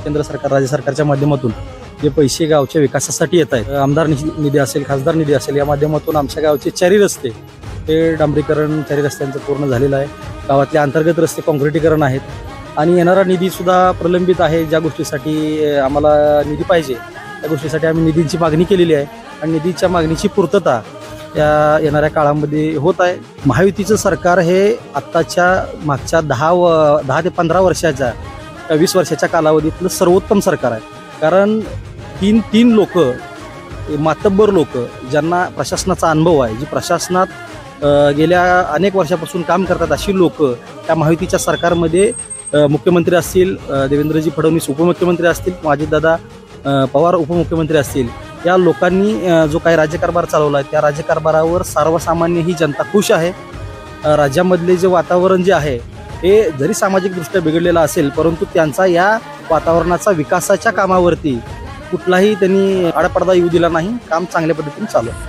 केंद्र सरकार राज्य सरकारच्या माध्यमातून जे पैसे गावच्या विकासासाठी येत आहेत, आमदार निधी असेल, खासदार निधी असेल, या माध्यमातून आमच्या गावचे 4 रस्ते हे डांबरीकरण 4 रस्त्यांचं पूर्ण झालेलं आहे. गावातले अंतर्गत रस्ते काँक्रिटीकरण आहेत आणि येणारा निधी सुद्धा प्रलंबित आहे. ज्या गोष्टीसाठी आम्हाला निधी पाहिजे त्या गोष्टीसाठी आम्ही निधीची मागणी केलेली आहे आणि निधीच्या मागणीची पूर्तता या येणाऱ्या काळामध्ये होत आहे. महायुतीचं सरकार हे आत्ताच्या मागच्या 10 ते 15 वर्षाच्या 20 वर्षाच्या कालावधीतलं सर्वोत्तम सरकार आहे. कारण तीन लोक, मातब्बर लोक, ज्यांना प्रशासनाचा अनुभव आहे, जी प्रशासनात गेल्या अनेक वर्षापासून काम करतात, अशी लोक त्या महायुतीच्या सरकारमध्ये मुख्यमंत्री असतील, देवेंद्रजी फडणवीस उपमुख्यमंत्री असतील, अजितदादा पवार उपमुख्यमंत्री असतील, या लोकांनी जो काही राज्यकारभार चालवला आहे त्या राज्यकारभारावर सर्वसामान्य ही जनता खुश आहे. राज्यामधले जे वातावरण जे आहे हे जरी सामाजिकदृष्ट्या बिघडलेलं असेल, परंतु त्यांचा या वातावरणाचा विकासाच्या कामावरती कुठलाही त्यांनी आडपडदा येऊ दिला नाही. काम चांगल्या पद्धतीने चालू आहे.